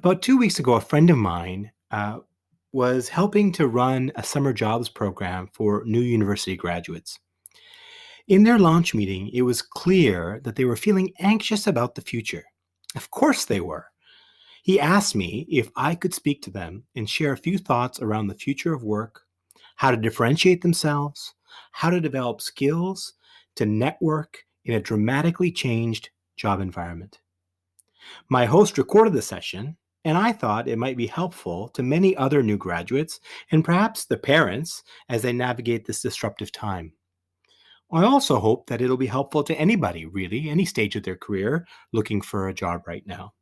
About 2 weeks ago, a friend of mine was helping to run a summer jobs program for new university graduates. In their launch meeting, it was clear that they were feeling anxious about the future. Of course, they were. He asked me if I could speak to them and share a few thoughts around the future of work, how to differentiate themselves, how to develop skills to network in a dramatically changed job environment. My host recorded the session, and I thought it might be helpful to many other new graduates and perhaps the parents as they navigate this disruptive time. I also hope that it'll be helpful to anybody, really, any stage of their career looking for a job right now.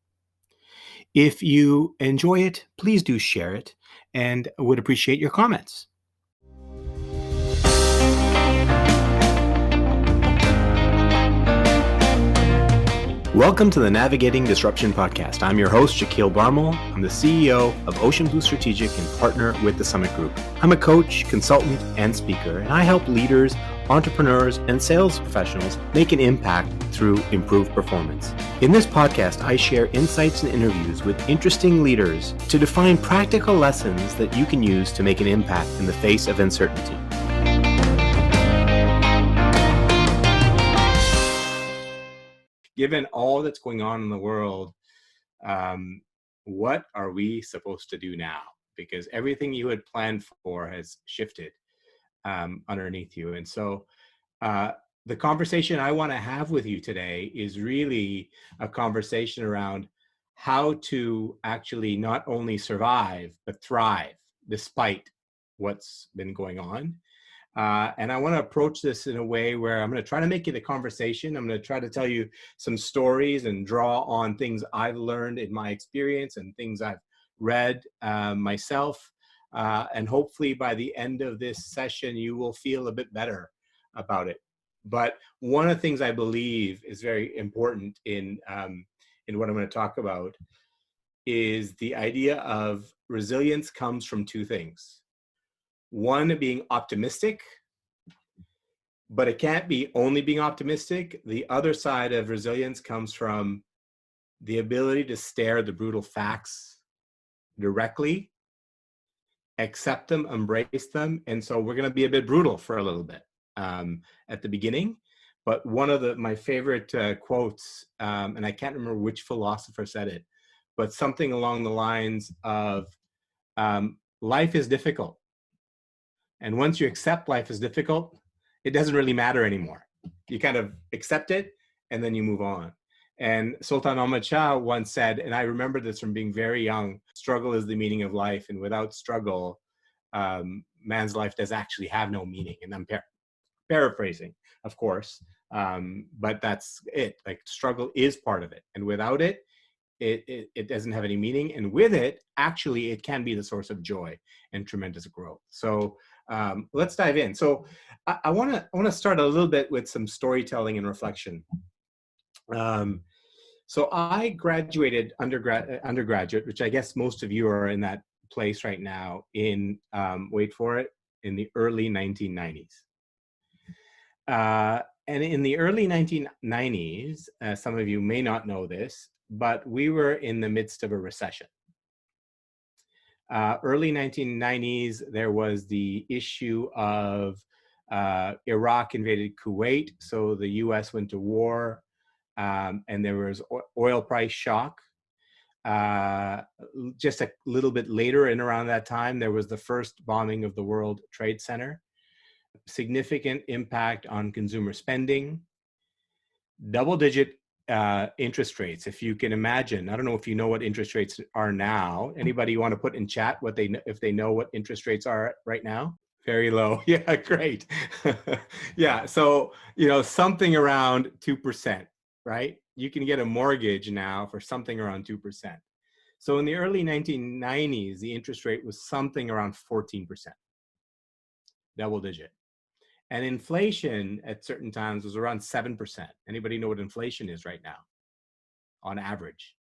If you enjoy it, please do share it and would appreciate your comments. Welcome to the Navigating Disruption podcast. I'm your host, Shaquille Barmel. I'm the CEO of Ocean Blue Strategic and partner with the Summit Group. I'm a coach, consultant, and speaker, and I help leaders, entrepreneurs, and sales professionals make an impact through improved performance. In this podcast, I share insights and interviews with interesting leaders to define practical lessons that you can use to make an impact in the face of uncertainty. Given all that's going on in the world, what are we supposed to do now? Because everything you had planned for has shifted underneath you. And so the conversation I want to have with you today is really a conversation around how to actually not only survive, but thrive despite what's been going on. And I want to approach this in a way where I'm going to try to make it a conversation. I'm going to try to tell you some stories and draw on things I've learned in my experience and things I've read myself. And hopefully by the end of this session, you will feel a bit better about it. But one of the things I believe is very important in what I'm going to talk about is the idea of resilience comes from two things. One, being optimistic, but it can't be only being optimistic. The other side of resilience comes from the ability to stare the brutal facts directly, accept them, embrace them. And so we're going to be a bit brutal for a little bit at the beginning. But one of my favorite quotes, and I can't remember which philosopher said it, but something along the lines of life is difficult. And once you accept life is difficult, it doesn't really matter anymore. You kind of accept it and then you move on. And Sultan Ahmad Shah once said, and I remember this from being very young, struggle is the meaning of life. And without struggle, man's life does actually have no meaning. And I'm paraphrasing, of course, but that's it. Like struggle is part of it. And without it, it doesn't have any meaning. And with it, actually, it can be the source of joy and tremendous growth. So let's dive in. So I want to start a little bit with some storytelling and reflection. So I graduated undergraduate, which I guess most of you are in that place right now in, wait for it, in the early 1990s. And in the early 1990s, some of you may not know this, but we were in the midst of a recession. Early 1990s, there was the issue of Iraq invaded Kuwait, so the US went to war, and there was oil price shock. Just a little bit later and around that time, there was the first bombing of the World Trade Center. Significant impact on consumer spending, double-digit interest rates. If you can imagine, I don't know if you know what interest rates are now. Anybody want to put in chat if they know what interest rates are right now? Very low. Yeah, great. Yeah, so something around 2%, right? You can get a mortgage now for something around 2%. So in the early 1990s, the interest rate was something around 14%, double-digit. And inflation at certain times was around 7%. Anybody know what inflation is right now? On average,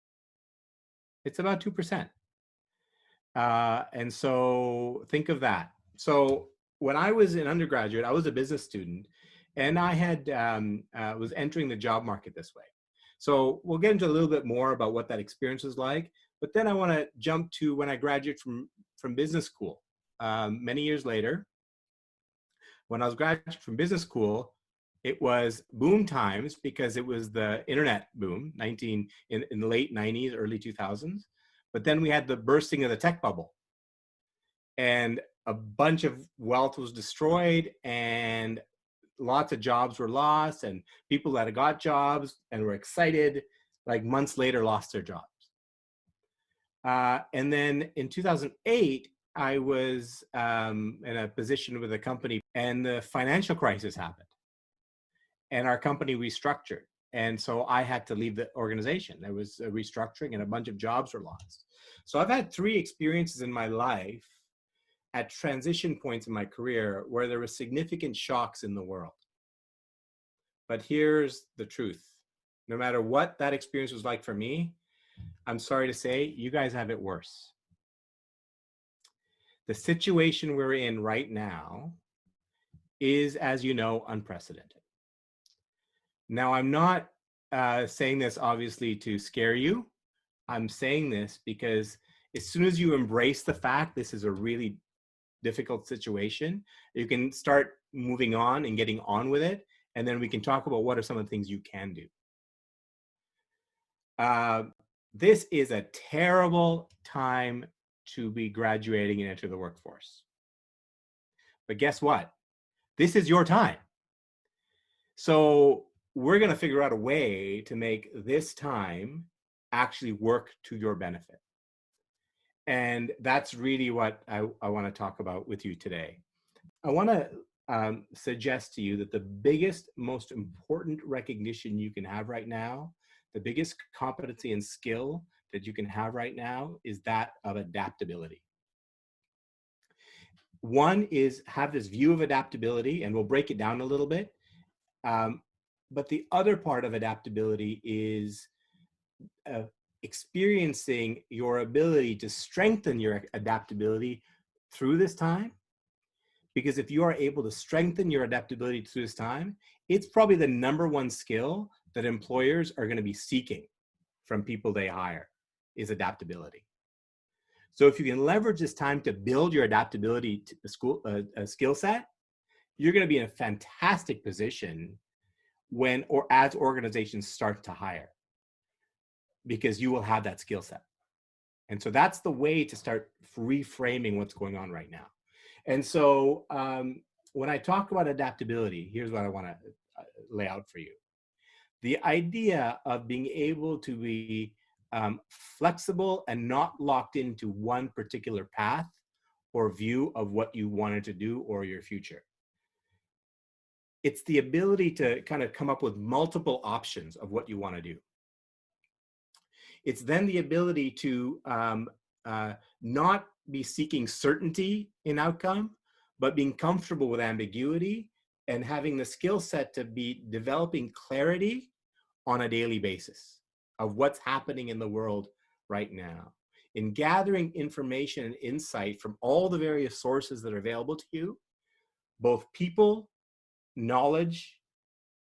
it's about 2%. And so think of that. So when I was an undergraduate, I was a business student, and I had was entering the job market this way. So we'll get into a little bit more about what that experience was like. But then I want to jump to when I graduated from business school. Many years later, when I was graduating from business school, it was boom times because it was the internet boom, in the late 90s, early 2000s. But then we had the bursting of the tech bubble, and a bunch of wealth was destroyed, and lots of jobs were lost, and people that had got jobs and were excited, like months later, lost their jobs. And then in 2008, I was in a position with a company, and the financial crisis happened, and our company restructured. And so I had to leave the organization. There was a restructuring, and a bunch of jobs were lost. So I've had three experiences in my life at transition points in my career where there were significant shocks in the world. But here's the truth. No matter what that experience was like for me, I'm sorry to say, you guys have it worse. The situation we're in right now is, as you know, unprecedented. Now, I'm not saying this obviously to scare you. I'm saying this because as soon as you embrace the fact this is a really difficult situation, you can start moving on and getting on with it. And then we can talk about what are some of the things you can do. This is a terrible time to be graduating and enter the workforce. But guess what? This is your time. So we're going to figure out a way to make this time actually work to your benefit. And that's really what I want to talk about with you today. I want to suggest to you that the biggest, most important recognition you can have right now, the biggest competency and skill that you can have right now is that of adaptability. One is have this view of adaptability, and we'll break it down a little bit. But the other part of adaptability is experiencing your ability to strengthen your adaptability through this time. Because if you are able to strengthen your adaptability through this time, it's probably the number one skill that employers are going to be seeking from people they hire, is adaptability. So if you can leverage this time to build your adaptability skill set, you're going to be in a fantastic position when or as organizations start to hire, because you will have that skill set. And so that's the way to start reframing what's going on right now. And so when I talk about adaptability, here's what I want to lay out for you. The idea of being able to be flexible and not locked into one particular path or view of what you wanted to do or your future. It's the ability to kind of come up with multiple options of what you want to do. It's then the ability to not be seeking certainty in outcome, but being comfortable with ambiguity and having the skill set to be developing clarity on a daily basis of what's happening in the world right now. In gathering information and insight from all the various sources that are available to you, both people, knowledge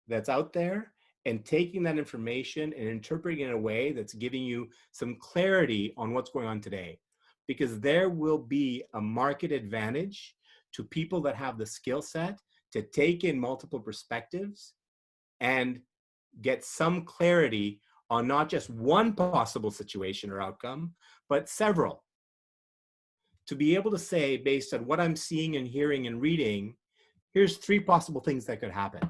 that's out there, and taking that information and interpreting it in a way that's giving you some clarity on what's going on today. Because there will be a market advantage to people that have the skill set to take in multiple perspectives and get some clarity on not just one possible situation or outcome, but several. To be able to say, based on what I'm seeing and hearing and reading, here's three possible things that could happen.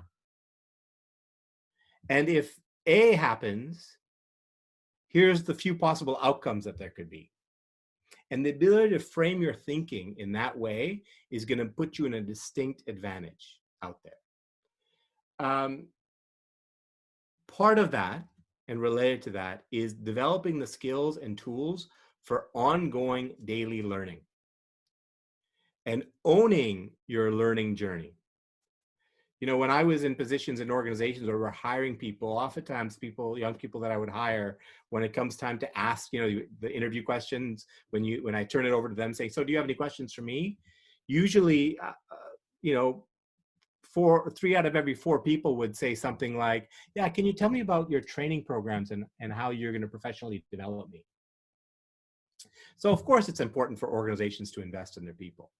And if A happens, here's the few possible outcomes that there could be. And the ability to frame your thinking in that way is going to put you in a distinct advantage out there. Part of that, and related to that, is developing the skills and tools for ongoing daily learning and owning your learning journey. You know, when I was in positions in organizations where we're hiring people, oftentimes people, young people that I would hire, when it comes time to ask, you know, the interview questions, when I turn it over to them saying, so do you have any questions for me? Usually, you know, 3 out of every 4 people would say something like, yeah, can you tell me about your training programs and how you're going to professionally develop me? So of course, it's important for organizations to invest in their people.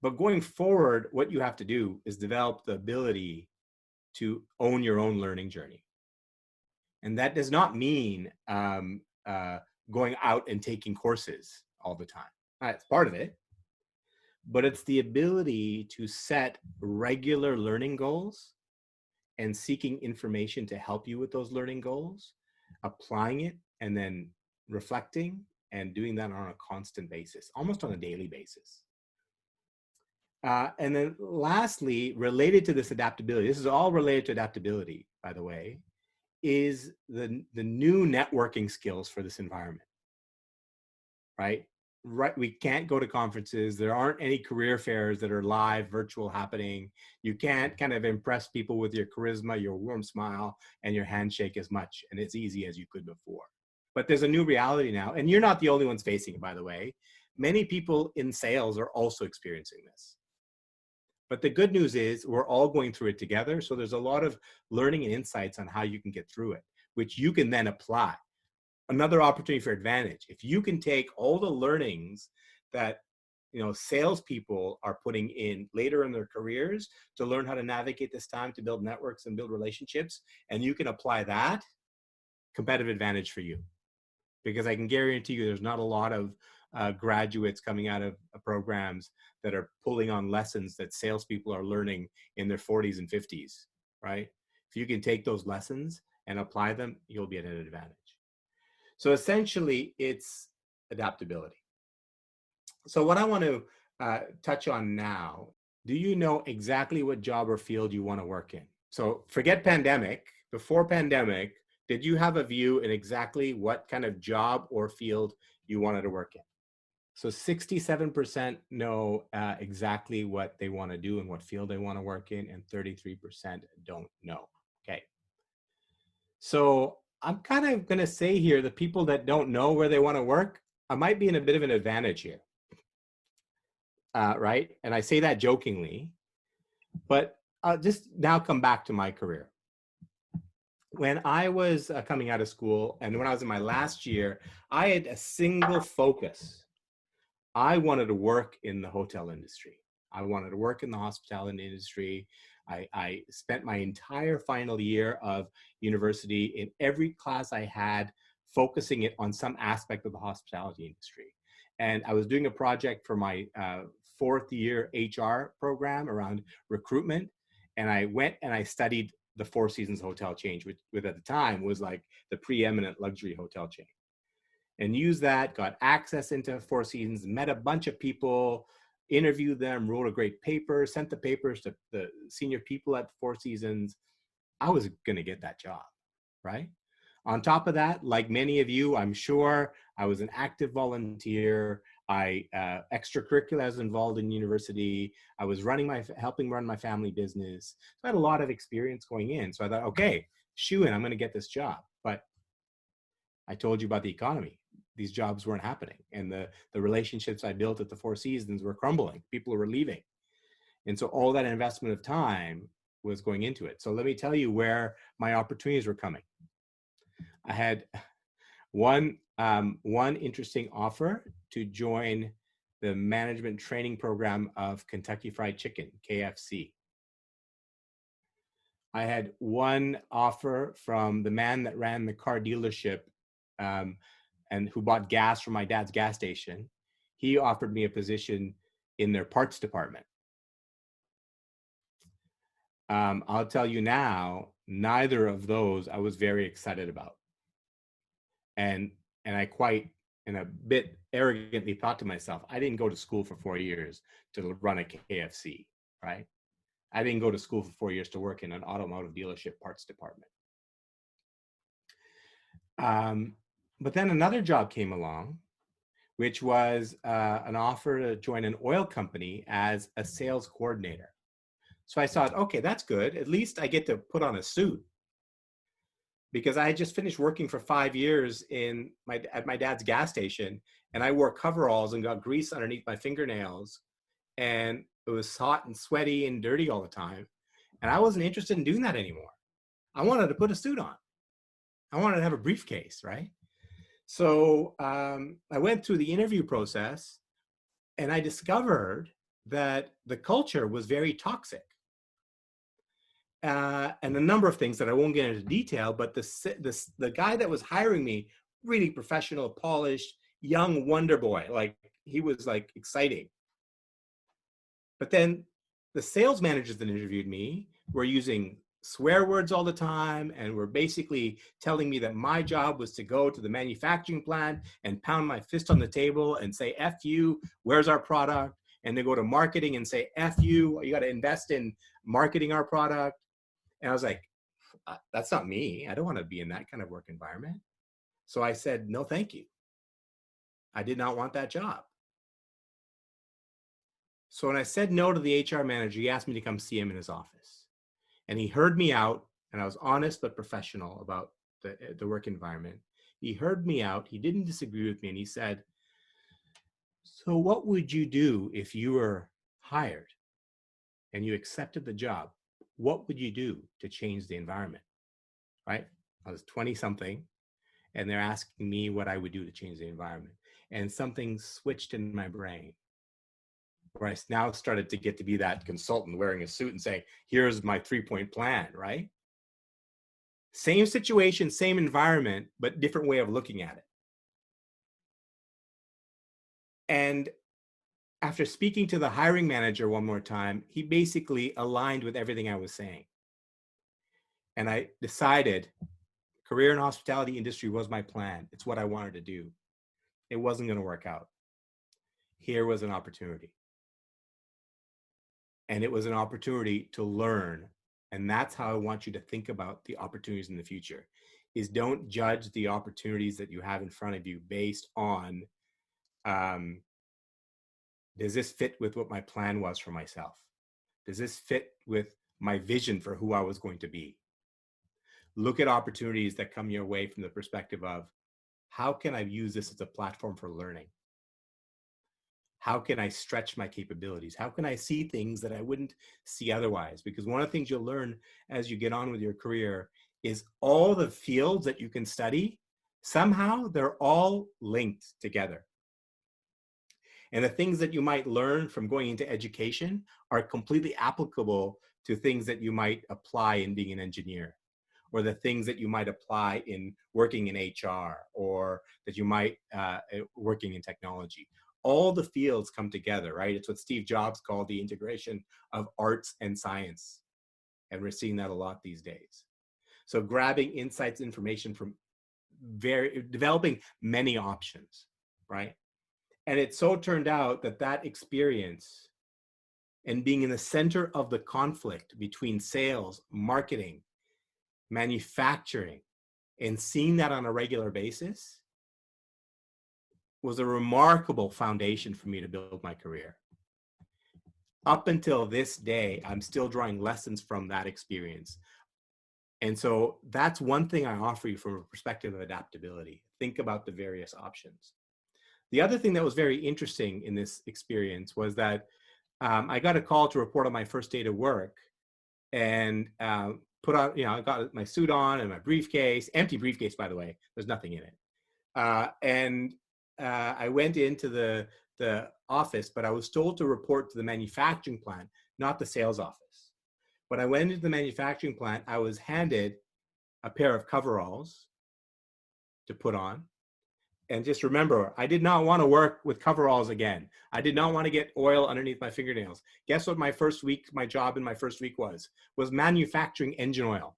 But going forward, what you have to do is develop the ability to own your own learning journey. And that does not mean going out and taking courses all the time. It's part of it, but it's the ability to set regular learning goals and seeking information to help you with those learning goals, applying it, and then reflecting and doing that on a constant basis, almost on a daily basis. And then lastly, related to this adaptability, this is all related to adaptability, by the way, is the new networking skills for this environment, right? Right. We can't go to conferences. There aren't any career fairs that are live, virtual happening. You can't kind of impress people with your charisma, your warm smile, and your handshake as much and as easy as you could before. But there's a new reality now, and you're not the only ones facing it, by the way. Many people in sales are also experiencing this. But the good news is we're all going through it together. So there's a lot of learning and insights on how you can get through it, which you can then apply. Another opportunity for advantage. If you can take all the learnings that salespeople are putting in later in their careers to learn how to navigate this time, to build networks and build relationships, and you can apply that, competitive advantage for you. Because I can guarantee you there's not a lot of graduates coming out of programs that are pulling on lessons that salespeople are learning in their 40s and 50s, right? If you can take those lessons and apply them, you'll be at an advantage. So essentially, it's adaptability. So what I want to touch on now, do you know exactly what job or field you want to work in? So forget pandemic. Before pandemic, did you have a view in exactly what kind of job or field you wanted to work in? So 67% know exactly what they want to do and what field they want to work in, and 33% don't know. Okay. So I'm kind of going to say here, the people that don't know where they want to work, I might be in a bit of an advantage here. Right? And I say that jokingly, but I'll just now come back to my career. When I was coming out of school and when I was in my last year, I had a single focus. I wanted to work in the hotel industry. I wanted to work in the hospitality industry. I spent my entire final year of university in every class I had, focusing it on some aspect of the hospitality industry. And I was doing a project for my fourth year HR program around recruitment. And I went and I studied the Four Seasons hotel chain, which at the time was like the preeminent luxury hotel chain. And used that, got access into Four Seasons, met a bunch of people, interviewed them, wrote a great paper, sent the papers to the senior people at Four Seasons. I was going to get that job, right? On top of that, like many of you, I'm sure, I was an active volunteer. Extracurricular, I was involved in university. I was helping run my family business. So I had a lot of experience going in. So I thought, okay, shoo-in, I'm going to get this job. But I told you about the economy. These jobs weren't happening. And the relationships I built at the Four Seasons were crumbling. People were leaving. And so all that investment of time was going into it. So let me tell you where my opportunities were coming. I had one interesting offer to join the management training program of Kentucky Fried Chicken, KFC. I had one offer from the man that ran the car dealership and who bought gas from my dad's gas station. He offered me a position in their parts department. I'll tell you now, neither of those I was very excited about. And I quite, in a bit arrogantly, thought to myself, I didn't go to school for 4 years to run a KFC, right? I didn't go to school for 4 years to work in an automotive dealership parts department. But then another job came along, which was an offer to join an oil company as a sales coordinator. So I thought, okay, that's good. At least I get to put on a suit. Because I had just finished working for 5 years at my dad's gas station, and I wore coveralls and got grease underneath my fingernails, and it was hot and sweaty and dirty all the time. And I wasn't interested in doing that anymore. I wanted to put a suit on. I wanted to have a briefcase, right? So I went through the interview process and I discovered that the culture was very toxic. And a number of things that I won't get into detail, but the guy that was hiring me, really professional, polished, young wonder boy, like he was like exciting. But then the sales managers that interviewed me were using swear words all the time and were basically telling me that my job was to go to the manufacturing plant and pound my fist on the table and say, F you, where's our product? And they go to marketing and say, F you got to invest in marketing our product. And I was like, that's not me. I don't want to be in that kind of work environment. So I said, no, thank you. I did not want that job. So when I said no to the HR manager, he asked me to come see him in his office. And he heard me out, and I was honest but professional about the work environment. He heard me out. He didn't disagree with me. And he said, so what would you do if you were hired and you accepted the job? What would you do to change the environment? Right? I was 20 something, and they're asking me what I would do to change the environment. And something switched in my brain where I now started to get to be that consultant wearing a suit and saying, here's my 3-point plan, right? Same situation, same environment, but different way of looking at it. And after speaking to the hiring manager one more time, he basically aligned with everything I was saying. And I decided career in hospitality industry was my plan. It's what I wanted to do. It wasn't going to work out. Here was an opportunity. And it was an opportunity to learn. And that's how I want you to think about the opportunities in the future, is don't judge the opportunities that you have in front of you based on, does this fit with what my plan was for myself? Does this fit with my vision for who I was going to be? Look at opportunities that come your way from the perspective of, how can I use this as a platform for learning? How can I stretch my capabilities? How can I see things that I wouldn't see otherwise? Because one of the things you'll learn as you get on with your career is all the fields that you can study, somehow they're all linked together. And the things that you might learn from going into education are completely applicable to things that you might apply in being an engineer, or the things that you might apply in working in HR, or that you might working in technology. All the fields come together, right? It's what Steve Jobs called the integration of arts and science. And we're seeing that a lot these days. So grabbing insights, information from developing many options, right? And it so turned out that that experience and being in the center of the conflict between sales, marketing, manufacturing, and seeing that on a regular basis was a remarkable foundation for me to build my career. Up until this day, I'm still drawing lessons from that experience. And so that's one thing I offer you from a perspective of adaptability. Think about the various options. The other thing that was very interesting in this experience was that I got a call to report on my first day to work, and put on, I got my suit on and my briefcase, empty briefcase, by the way, there's nothing in it. And I went into the office, but I was told to report to the manufacturing plant, not the sales office. When I went into the manufacturing plant, I was handed a pair of coveralls to put on. And just remember, I did not want to work with coveralls again. I did not want to get oil underneath my fingernails. Guess what my job in my first week was manufacturing engine oil.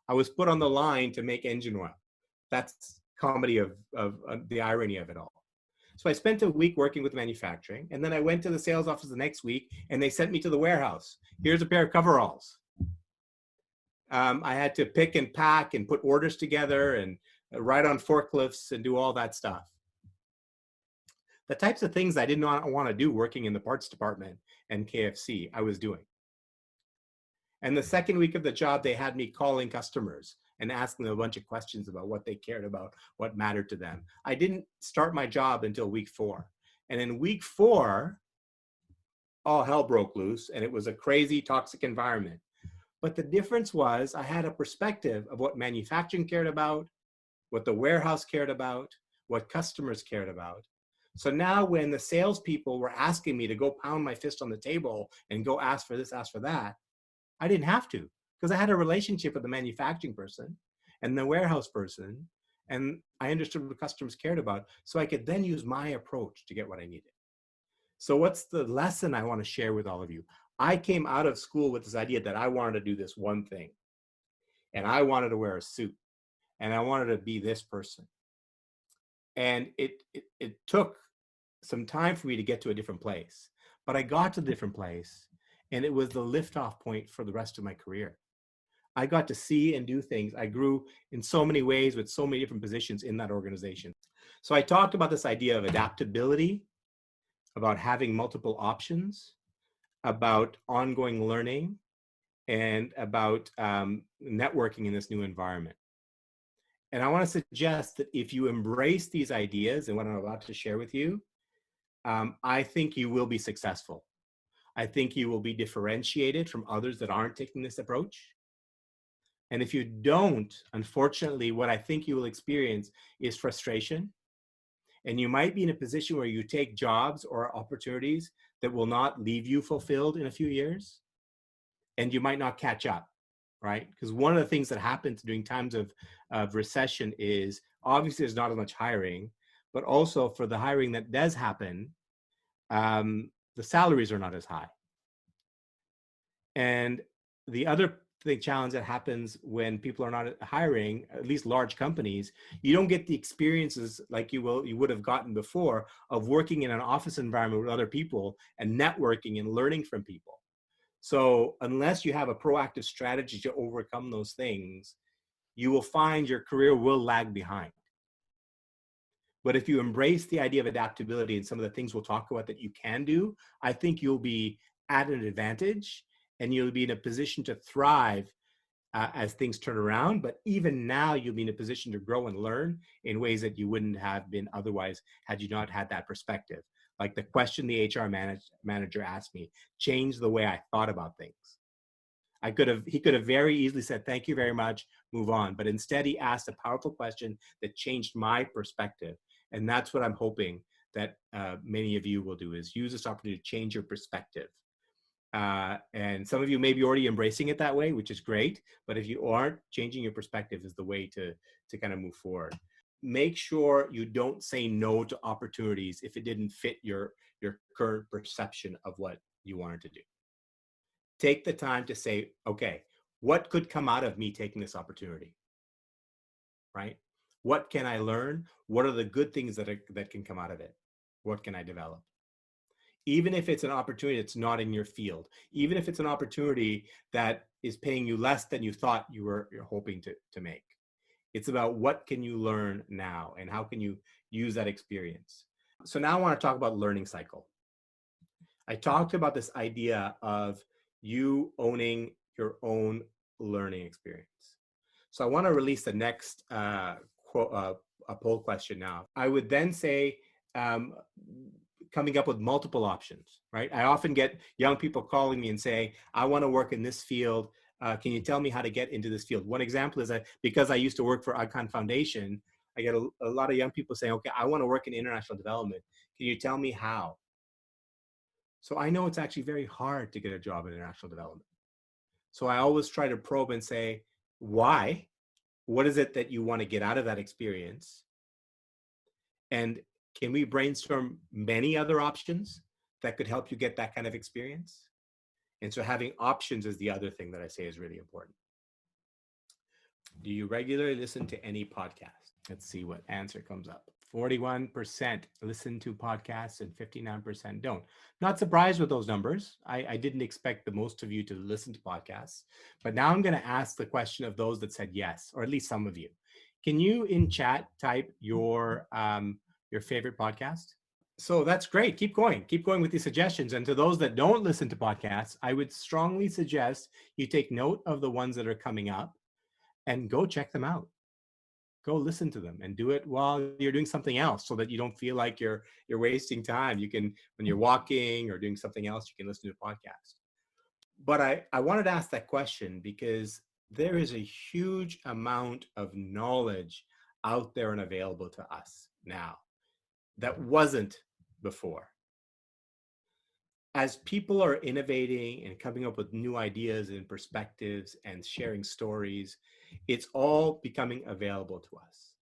I was put on the line to make engine oil. That's comedy of the irony of it all. So I spent a week working with manufacturing, and then I went to the sales office the next week, and they sent me to the warehouse. Here's a pair of coveralls. I had to pick and pack and put orders together and ride on forklifts and do all that stuff. The types of things I did not want to do working in the parts department and KFC, I was doing. And the second week of the job, they had me calling customers and asking them a bunch of questions about what they cared about, what mattered to them. I didn't start my job until week 4. And in week 4, all hell broke loose, and it was a crazy, toxic environment. But the difference was I had a perspective of what manufacturing cared about, what the warehouse cared about, what customers cared about. So now when the salespeople were asking me to go pound my fist on the table and go ask for this, ask for that, I didn't have to, because I had a relationship with the manufacturing person and the warehouse person, and I understood what customers cared about. So I could then use my approach to get what I needed. So what's the lesson I want to share with all of you? I came out of school with this idea that I wanted to do this one thing, and I wanted to wear a suit, and I wanted to be this person. And it took some time for me to get to a different place, but I got to a different place, and it was the liftoff point for the rest of my career. I got to see and do things. I grew in so many ways with so many different positions in that organization. So I talked about this idea of adaptability, about having multiple options, about ongoing learning, and about networking in this new environment. And I want to suggest that if you embrace these ideas and what I'm about to share with you, I think you will be successful. I think you will be differentiated from others that aren't taking this approach. And if you don't, unfortunately, what I think you will experience is frustration. And you might be in a position where you take jobs or opportunities that will not leave you fulfilled in a few years, and you might not catch up, right? Because one of the things that happens during times of recession is obviously there's not as much hiring, but also for the hiring that does happen, the salaries are not as high. And the other challenge that happens when people are not hiring, at least large companies, you don't get the experiences like you would have gotten before of working in an office environment with other people and networking and learning from people. So unless you have a proactive strategy to overcome those things, you will find your career will lag behind. But if you embrace the idea of adaptability and some of the things we'll talk about that you can do, I think you'll be at an advantage and you'll be in a position to thrive as things turn around. But even now, you'll be in a position to grow and learn in ways that you wouldn't have been otherwise had you not had that perspective. Like the question the HR manager asked me changed the way I thought about things. He could have very easily said, thank you very much, move on. But instead, he asked a powerful question that changed my perspective. And that's what I'm hoping that many of you will do, is use this opportunity to change your perspective. And some of you may be already embracing it that way, which is great. But if you aren't, changing your perspective is the way to kind of move forward. Make sure you don't say no to opportunities if it didn't fit your current perception of what you wanted to do. Take the time to say, okay, what could come out of me taking this opportunity, right? What can I learn? What are the good things that can come out of it? What can I develop? Even if it's an opportunity that's not in your field, even if it's an opportunity that is paying you less than you thought you're hoping to make. It's about what can you learn now and how can you use that experience. So now I want to talk about learning cycle. I talked about this idea of you owning your own learning experience. So I want to release the next a poll question now. I would then say coming up with multiple options, right? I often get young people calling me and saying, I want to work in this field. Can you tell me how to get into this field? One example is that because I used to work for Icon Foundation, I get a lot of young people saying, okay, I want to work in international development. Can you tell me how? So I know it's actually very hard to get a job in international development. So I always try to probe and say, why? What is it that you want to get out of that experience? And can we brainstorm many other options that could help you get that kind of experience? And so having options is the other thing that I say is really important. Do you regularly listen to any podcast? Let's see what answer comes up. 41% listen to podcasts and 59% don't. Not surprised with those numbers. I didn't expect the most of you to listen to podcasts. But now I'm going to ask the question of those that said yes, or at least some of you. Can you in chat type your favorite podcast? So that's great. Keep going. Keep going with these suggestions. And to those that don't listen to podcasts, I would strongly suggest you take note of the ones that are coming up and go check them out. Go listen to them and do it while you're doing something else so that you don't feel like you're wasting time. You can, when you're walking or doing something else, you can listen to a podcast. But I wanted to ask that question because there is a huge amount of knowledge out there and available to us now that wasn't before. As people are innovating and coming up with new ideas and perspectives and sharing stories, it's all becoming available to us.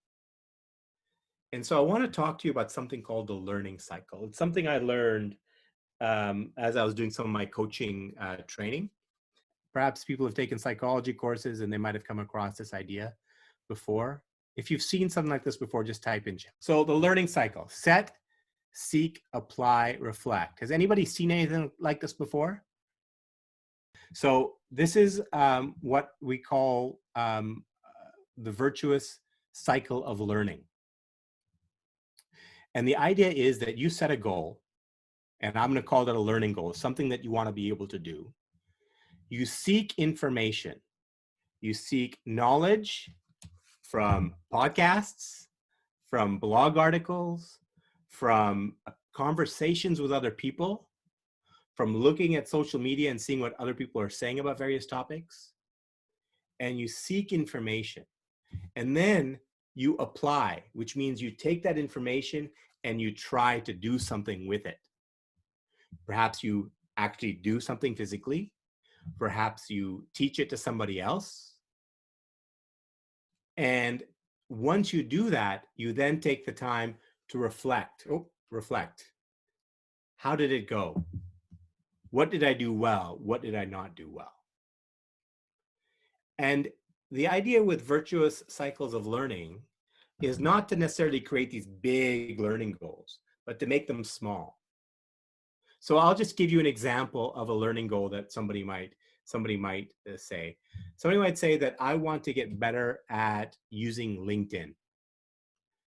And so I want to talk to you about something called the learning cycle. It's something I learned as I was doing some of my coaching training. Perhaps people have taken psychology courses and they might have come across this idea before. If you've seen something like this before, just type in. So the learning cycle: set, seek, apply, reflect. Has anybody seen anything like this before? So this is what we call the virtuous cycle of learning. And the idea is that you set a goal, and I'm going to call that a learning goal, something that you want to be able to do. You seek information. You seek knowledge from podcasts, from blog articles, from conversations with other people, from looking at social media and seeing what other people are saying about various topics. And you seek information. And then you apply, which means you take that information and you try to do something with it. Perhaps you actually do something physically. Perhaps you teach it to somebody else. And once you do that, you then take the time to reflect. Reflect. How did it go? What did I do well? What did I not do well? And the idea with virtuous cycles of learning is not to necessarily create these big learning goals, but to make them small. So I'll just give you an example of a learning goal that somebody might say. Somebody might say that I want to get better at using LinkedIn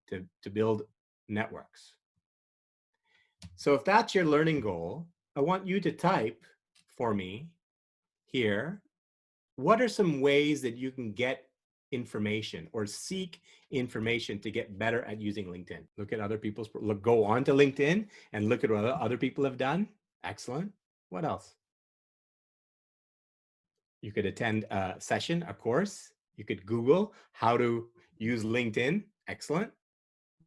to build networks. So if that's your learning goal, I want you to type for me here, what are some ways that you can get information or seek information to get better at using LinkedIn? Look at other people's, go on to LinkedIn and look at what other people have done. Excellent. What else? You could attend a session, a course. You could Google how to use LinkedIn. Excellent.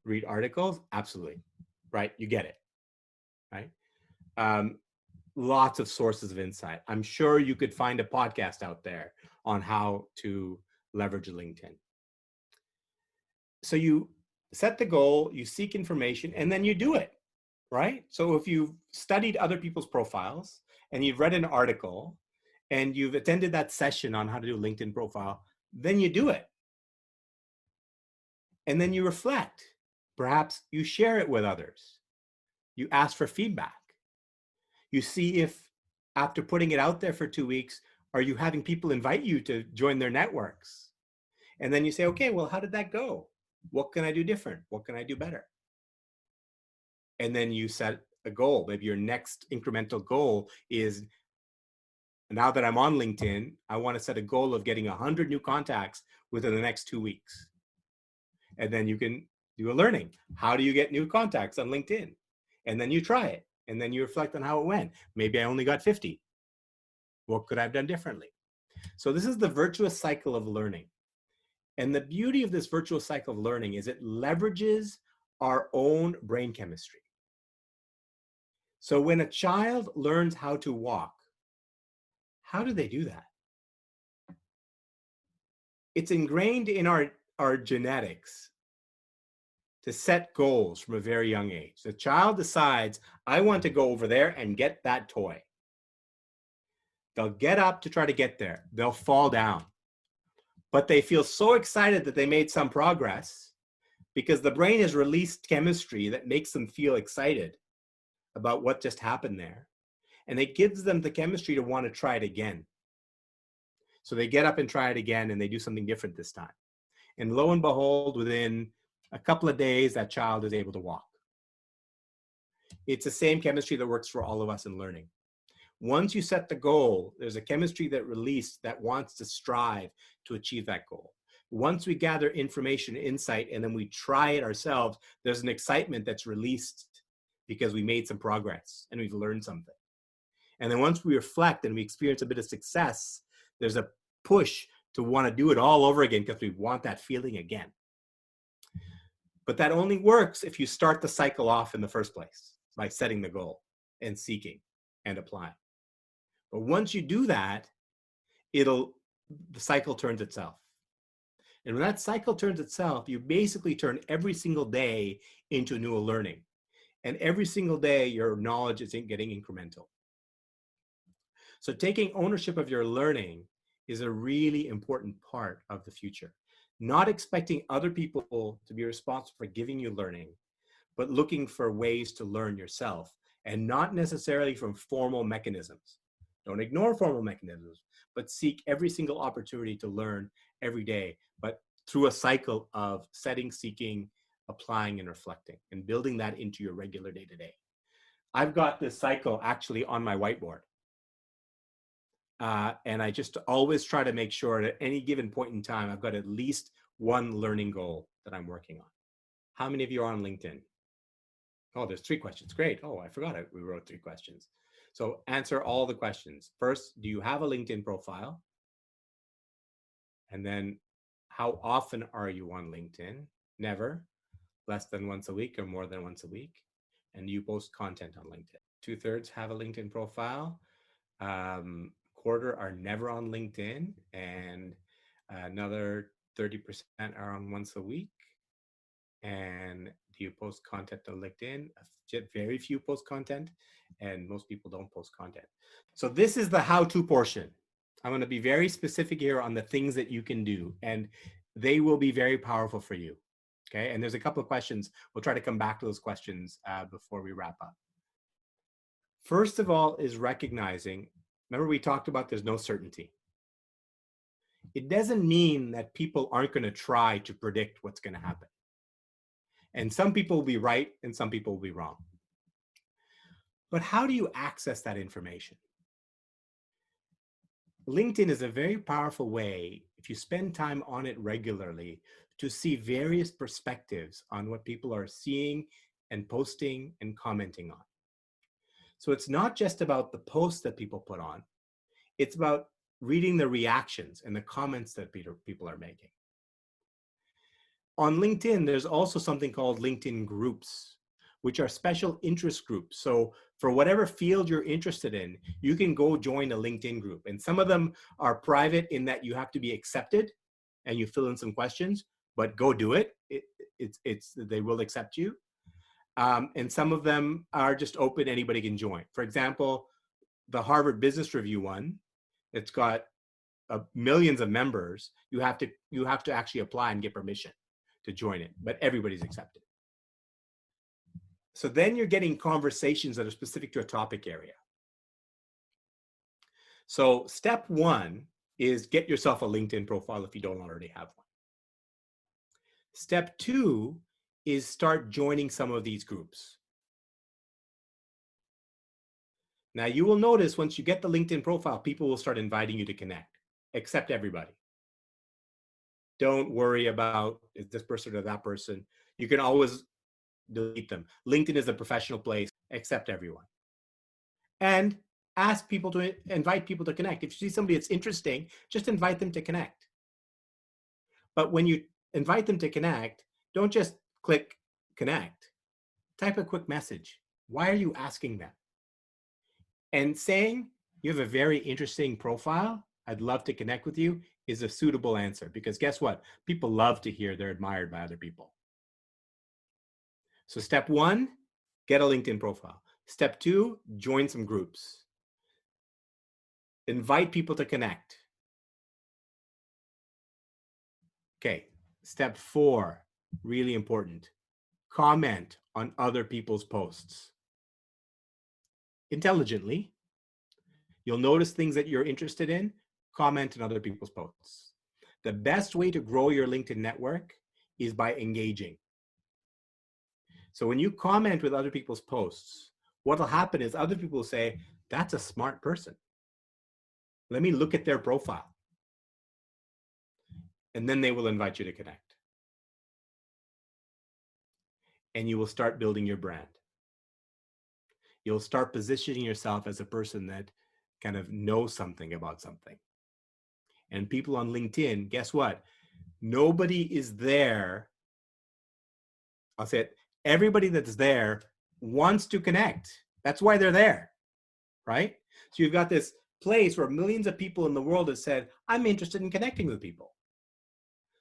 Read articles. Absolutely. Right. You get it. Right. Lots of sources of insight. I'm sure you could find a podcast out there on how to leverage LinkedIn. So you set the goal, you seek information, and then you do it, right? So if you've studied other people's profiles and you've read an article and you've attended that session on how to do a LinkedIn profile, then you do it. And then you reflect. Perhaps you share it with others. You ask for feedback. You see if after putting it out there for 2 weeks, are you having people invite you to join their networks? And then you say, okay, well, how did that go? What can I do different? What can I do better? And then you set a goal. Maybe your next incremental goal is, now that I'm on LinkedIn, I want to set a goal of getting 100 new contacts within the next 2 weeks. And then you can do a learning. How do you get new contacts on LinkedIn? And then you try it. And then you reflect on how it went. Maybe I only got 50. What could I have done differently? So this is the virtuous cycle of learning. And the beauty of this virtuous cycle of learning is it leverages our own brain chemistry. So when a child learns how to walk, how do they do that? It's ingrained in our genetics to set goals from a very young age. The child decides, I want to go over there and get that toy. They'll get up to try to get there. They'll fall down. But they feel so excited that they made some progress because the brain has released chemistry that makes them feel excited about what just happened there. And it gives them the chemistry to want to try it again. So they get up and try it again, and they do something different this time. And lo and behold, within a couple of days, that child is able to walk. It's the same chemistry that works for all of us in learning. Once you set the goal, there's a chemistry that released that wants to strive to achieve that goal. Once we gather information, insight, and then we try it ourselves, there's an excitement that's released because we made some progress and we've learned something. And then once we reflect and we experience a bit of success, there's a push to want to do it all over again because we want that feeling again. But that only works if you start the cycle off in the first place by setting the goal and seeking and applying. But once you do that, the cycle turns itself. And when that cycle turns itself, you basically turn every single day into new learning. And every single day, your knowledge is getting incremental. So taking ownership of your learning is a really important part of the future. Not expecting other people to be responsible for giving you learning, but looking for ways to learn yourself, and not necessarily from formal mechanisms. Don't ignore formal mechanisms, but seek every single opportunity to learn every day, but through a cycle of setting, seeking, applying, and reflecting, and building that into your regular day-to-day. I've got this cycle actually on my whiteboard. And I just always try to make sure at any given point in time, I've got at least one learning goal that I'm working on. How many of you are on LinkedIn? Oh, there's 3 questions. Great. Oh, I forgot it. We wrote 3 questions. So answer all the questions. First, do you have a LinkedIn profile? And then how often are you on LinkedIn? Never. Less than once a week or more than once a week? And do you post content on LinkedIn? 2/3 have a LinkedIn profile. Quarter are never on LinkedIn, and another 30% are on once a week. And do you post content on LinkedIn? Very few post content, and most people don't post content. So this is the how-to portion. I'm going to be very specific here on the things that you can do, and they will be very powerful for you. Okay, and there's a couple of questions. We'll try to come back to those questions before we wrap up. First of all is recognizing, remember we talked about there's no certainty. It doesn't mean that people aren't going to try to predict what's going to happen. And some people will be right and some people will be wrong. But how do you access that information? LinkedIn is a very powerful way, if you spend time on it regularly, to see various perspectives on what people are seeing and posting and commenting on. So it's not just about the posts that people put on, it's about reading the reactions and the comments that people are making. On LinkedIn, there's also something called LinkedIn groups, which are special interest groups. So for whatever field you're interested in, you can go join a LinkedIn group. And some of them are private in that you have to be accepted and you fill in some questions, but go do it. They will accept you. And some of them are just open, anybody can join. For example, the Harvard Business Review one, it's got millions of members. You have to actually apply and get permission to join it, but everybody's accepted. So then you're getting conversations that are specific to a topic area. So step 1 is get yourself a LinkedIn profile if you don't already have one. Step 2 is start joining some of these groups. Now you will notice once you get the LinkedIn profile, people will start inviting you to connect. Accept everybody. Don't worry about is this person or that person. You can always delete them. LinkedIn is a professional place. Accept everyone. And ask people to invite people to connect. If you see somebody that's interesting, just invite them to connect. But when you invite them to connect, don't just click connect. Type a quick message. Why are you asking them? And saying you have a very interesting profile, I'd love to connect with you, is a suitable answer, because guess what? People love to hear they're admired by other people. So step 1, get a LinkedIn profile. Step 2, join some groups. Invite people to connect. Okay, step 4, really important. Comment on other people's posts. Intelligently. You'll notice things that you're interested in, comment on other people's posts. The best way to grow your LinkedIn network is by engaging. So when you comment with other people's posts, what will happen is other people will say, that's a smart person. Let me look at their profile. And then they will invite you to connect. And you will start building your brand. You'll start positioning yourself as a person that kind of knows something about something. And people on LinkedIn, guess what? Nobody is there I'll say it, everybody that's there wants to connect. That's why they're there, right? So you've got this place where millions of people in the world have said, I'm interested in connecting with people.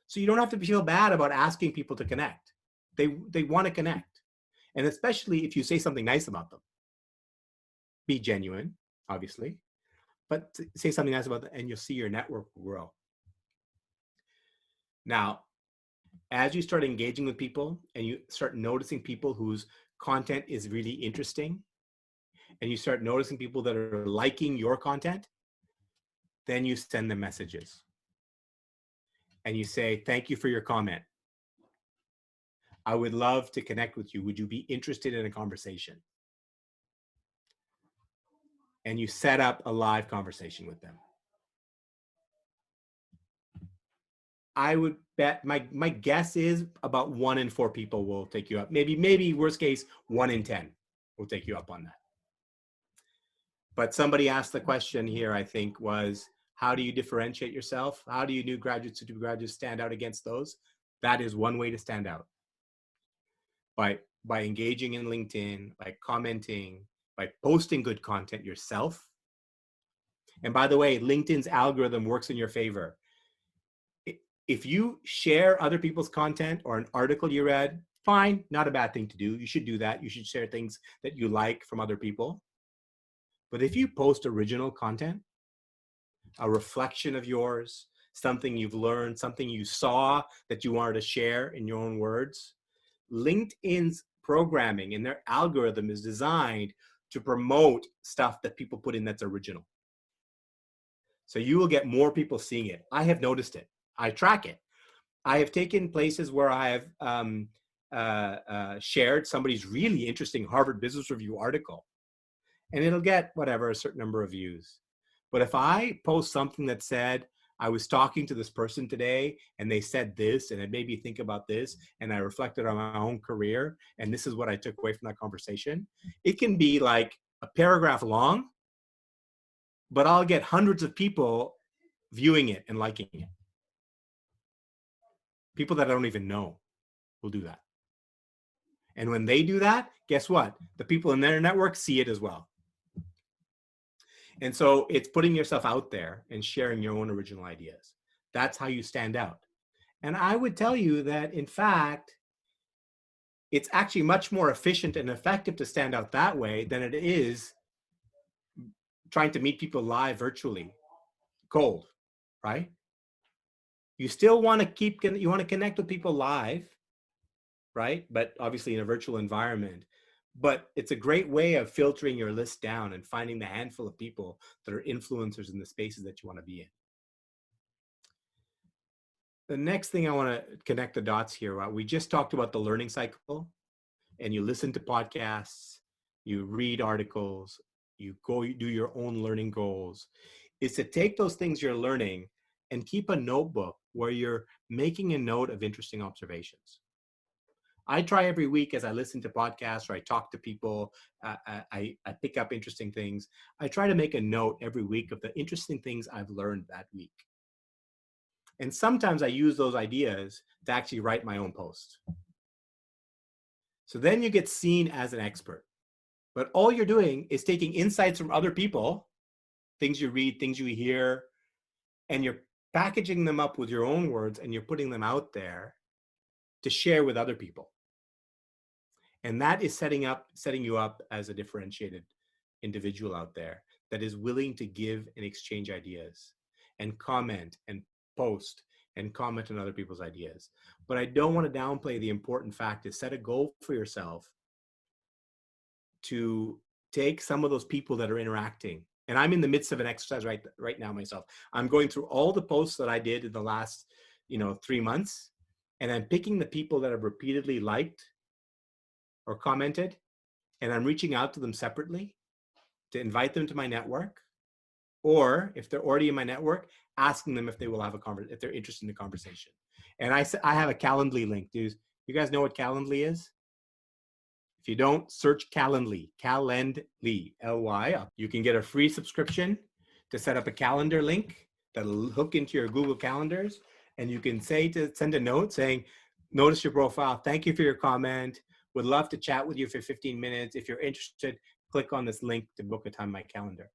So you don't have to feel bad about asking people to connect. They want to connect. And especially if you say something nice about them. Be genuine, obviously, but say something nice about them and you'll see your network will grow. Now, as you start engaging with people and you start noticing people whose content is really interesting, and you start noticing people that are liking your content, then you send them messages. And you say, thank you for your comment. I would love to connect with you. Would you be interested in a conversation? And you set up a live conversation with them. I would bet my guess is about 1 in 4 people will take you up. Maybe worst case, 1 in 10 will take you up on that. But somebody asked the question here, I think, was how do you differentiate yourself? How do you new graduates to new graduates stand out against those? That is one way to stand out. By engaging in LinkedIn, by commenting, by posting good content yourself. And by the way, LinkedIn's algorithm works in your favor. If you share other people's content or an article you read, fine, not a bad thing to do. You should do that. You should share things that you like from other people. But if you post original content, a reflection of yours, something you've learned, something you saw that you wanted to share in your own words, LinkedIn's programming and their algorithm is designed to promote stuff that people put in that's original. So you will get more people seeing it. I have noticed it. I track it. I have taken places where I have shared somebody's really interesting Harvard Business Review article, and it'll get whatever, a certain number of views. But if I post something that said, I was talking to this person today and they said this and it made me think about this and I reflected on my own career and this is what I took away from that conversation, it can be like a paragraph long, but I'll get hundreds of people viewing it and liking it. People that I don't even know will do that. And when they do that, guess what? The people in their network see it as well. And so it's putting yourself out there and sharing your own original ideas. That's how you stand out. And I would tell you that, in fact, it's actually much more efficient and effective to stand out that way than it is trying to meet people live virtually, cold, right? You still want to connect with people live, right? But obviously in a virtual environment. But it's a great way of filtering your list down and finding the handful of people that are influencers in the spaces that you want to be in. The next thing I want to connect the dots here, we just talked about the learning cycle, and you listen to podcasts, you read articles, you do your own learning goals, is to take those things you're learning and keep a notebook where you're making a note of interesting observations. I try every week as I listen to podcasts or I talk to people, I pick up interesting things. I try to make a note every week of the interesting things I've learned that week. And sometimes I use those ideas to actually write my own post. So then you get seen as an expert. But all you're doing is taking insights from other people, things you read, things you hear, and you're packaging them up with your own words and you're putting them out there to share with other people. And that is setting you up as a differentiated individual out there that is willing to give and exchange ideas and comment and post and comment on other people's ideas. But I don't want to downplay the important fact is set a goal for yourself to take some of those people that are interacting. And I'm in the midst of an exercise right now myself. I'm going through all the posts that I did in the last 3 months, and I'm picking the people that have repeatedly liked or commented, and I'm reaching out to them separately to invite them to my network, or if they're already in my network, asking them if they will have if they're interested in the conversation. And I have a Calendly link. Do you guys know what Calendly is? If you don't, search Calendly, L-Y. You can get a free subscription to set up a calendar link that'll hook into your Google calendars, and you can send a note saying, Notice your profile. Thank you for your comment. Would love to chat with you for 15 minutes. If you're interested, click on this link to book a time in my calendar.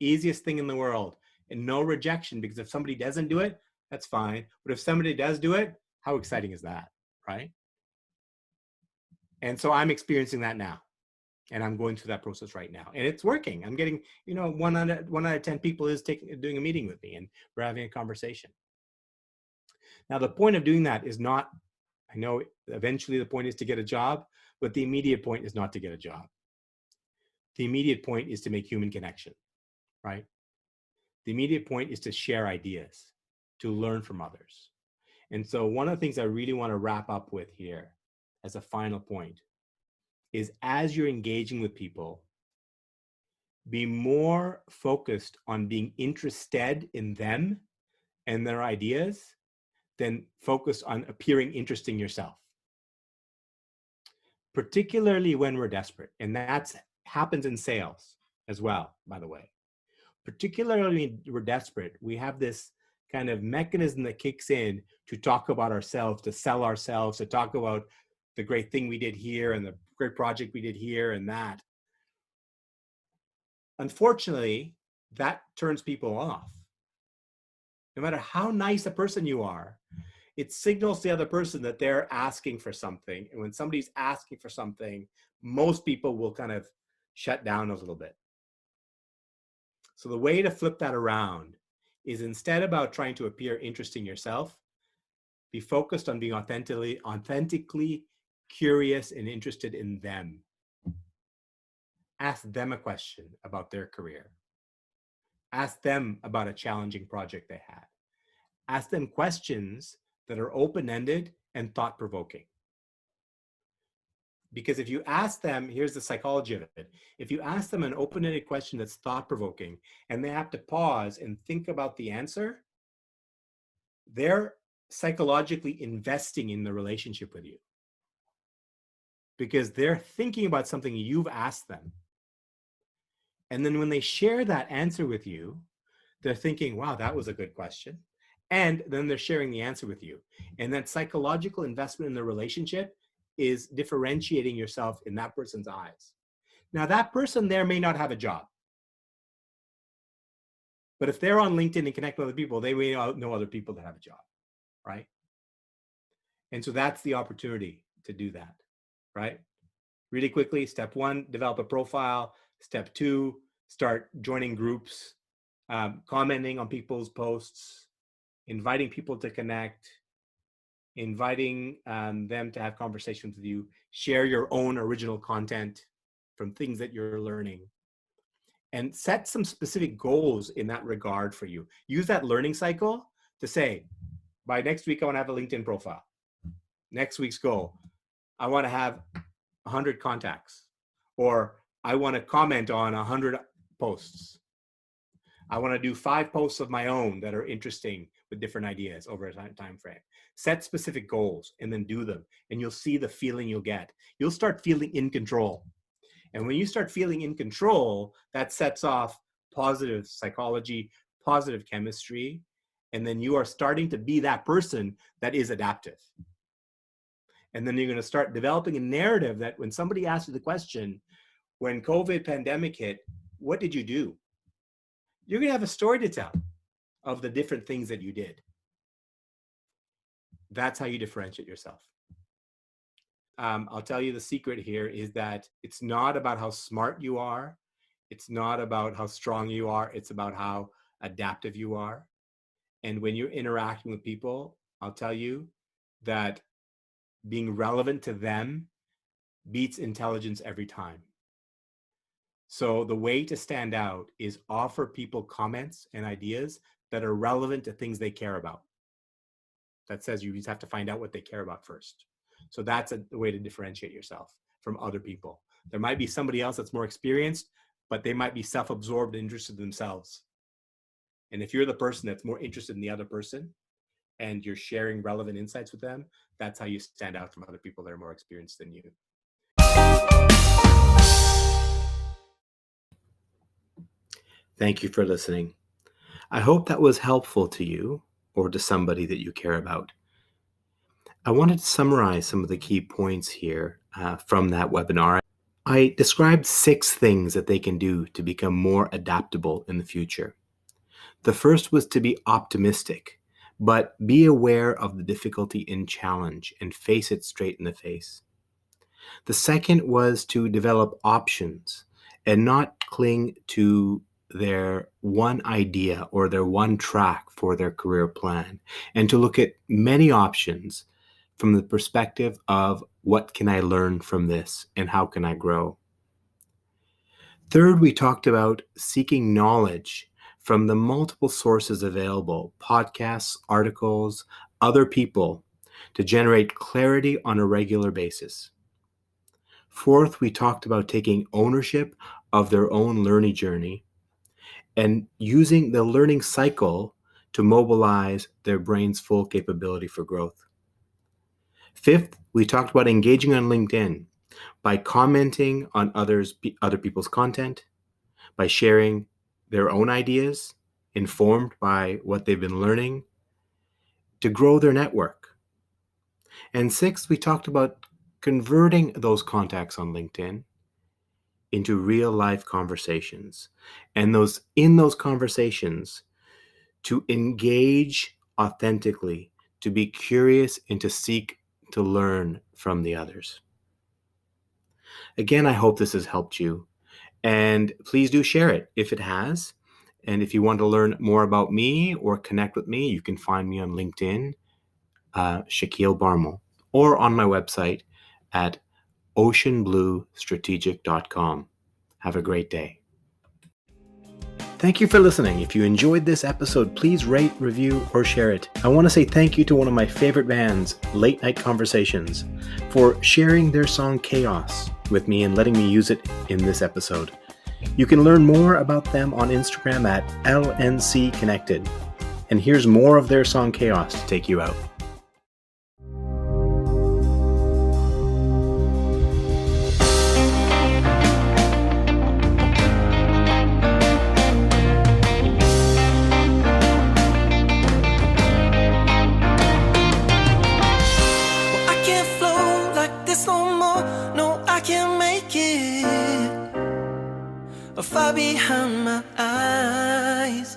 Easiest thing in the world, and no rejection, because if somebody doesn't do it, that's fine. But if somebody does do it, how exciting is that, right? And so I'm experiencing that now, and I'm going through that process right now, and it's working. I'm getting, one out of 10 people is doing a meeting with me, and we're having a conversation. Now, the point of doing that is not, I know eventually the point is to get a job, but the immediate point is not to get a job. The immediate point is to make human connection, right? The immediate point is to share ideas, to learn from others. And so one of the things I really want to wrap up with here as a final point is, as you're engaging with people, be more focused on being interested in them and their ideas than focused on appearing interesting yourself. Particularly when we're desperate. And that happens in sales as well, by the way. Particularly when we're desperate, we have this kind of mechanism that kicks in to talk about ourselves, to sell ourselves, to talk about the great thing we did here and the great project we did here and that. Unfortunately, that turns people off. No matter how nice a person you are, it signals to the other person that they're asking for something. And when somebody's asking for something, most people will kind of shut down a little bit. So the way to flip that around is, instead about trying to appear interesting yourself, be focused on being authentically curious and interested in them. Ask them a question about their career. Ask them about a challenging project they had. Ask them questions that are open-ended and thought-provoking. Because if you ask them, here's the psychology of it. If you ask them an open-ended question that's thought-provoking and they have to pause and think about the answer, they're psychologically investing in the relationship with you, because they're thinking about something you've asked them. And then when they share that answer with you, they're thinking, wow, that was a good question. And then they're sharing the answer with you. And that psychological investment in the relationship is differentiating yourself in that person's eyes. Now, that person there may not have a job. But if they're on LinkedIn and connect with other people, they may know other people that have a job, right? And so that's the opportunity to do that, right? Really quickly, step 1, develop a profile. Step 2, start joining groups, commenting on people's posts, inviting people to connect, inviting them to have conversations with you. Share your own original content from things that you're learning. And set some specific goals in that regard for you. Use that learning cycle to say, by next week, I want to have a LinkedIn profile. Next week's goal, I want to have 100 contacts, or I want to comment on 100 posts. I want to do 5 posts of my own that are interesting with different ideas over a time frame. Set specific goals and then do them, and you'll see the feeling you'll get. You'll start feeling in control. And when you start feeling in control, that sets off positive psychology, positive chemistry, and then you are starting to be that person that is adaptive. And then you're going to start developing a narrative that when somebody asks you the question, when COVID pandemic hit, what did you do? You're going to have a story to tell of the different things that you did. That's how you differentiate yourself. I'll tell you the secret here is that it's not about how smart you are. It's not about how strong you are. It's about how adaptive you are. And when you're interacting with people, I'll tell you that being relevant to them beats intelligence every time. So the way to stand out is offer people comments and ideas that are relevant to things they care about. That says you just have to find out what they care about first. So that's a way to differentiate yourself from other people. There might be somebody else that's more experienced, but they might be self-absorbed and interested in themselves. And if you're the person that's more interested in the other person and you're sharing relevant insights with them, that's how you stand out from other people that are more experienced than you. Thank you for listening. I hope that was helpful to you or to somebody that you care about. I wanted to summarize some of the key points here from that webinar. I described 6 things that they can do to become more adaptable in the future. The first was to be optimistic, but be aware of the difficulty and challenge and face it straight in the face. The second was to develop options and not cling to their one idea or their one track for their career plan, and to look at many options from the perspective of what can I learn from this and how can I grow. Third, we talked about seeking knowledge from the multiple sources available, podcasts, articles, other people, to generate clarity on a regular basis. Fourth, we talked about taking ownership of their own learning journey and using the learning cycle to mobilize their brain's full capability for growth. Fifth, we talked about engaging on LinkedIn by commenting on other people's content, by sharing their own ideas, informed by what they've been learning, to grow their network. And sixth, we talked about converting those contacts on LinkedIn into real life conversations. And in those conversations, to engage authentically, to be curious and to seek to learn from the others. Again, I hope this has helped you. And please do share it if it has. And if you want to learn more about me or connect with me, you can find me on LinkedIn, Shaquille Barmel, or on my website at oceanbluestrategic.com. Have a great day. Thank you for listening. If you enjoyed this episode, please rate, review, or share it. I want to say thank you to one of my favorite bands, Late Night Conversations, for sharing their song Chaos with me and letting me use it in this episode. You can learn more about them on Instagram at LNC Connected. And here's more of their song Chaos to take you out. Far behind my eyes,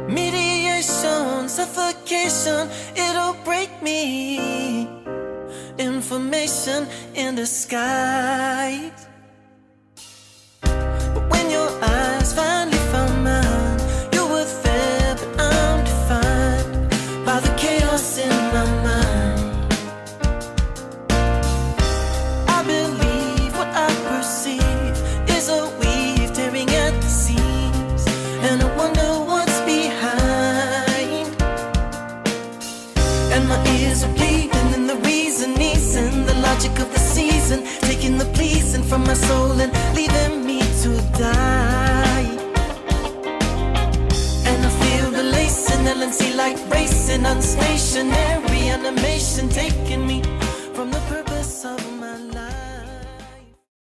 mediation, suffocation, it'll break me. Information in disguise. But when your eyes finally found mine, you were there, but I'm defined by the chaos in my mind. I believe what I perceive is a weave tearing at the seams, and I wonder what's behind. And my ears are bleeding, and the reasonings and the logic of the season, taking the pleasing from my soul and leaving me to die. And I feel the lacing, LNC like racing, unstationary animation taking me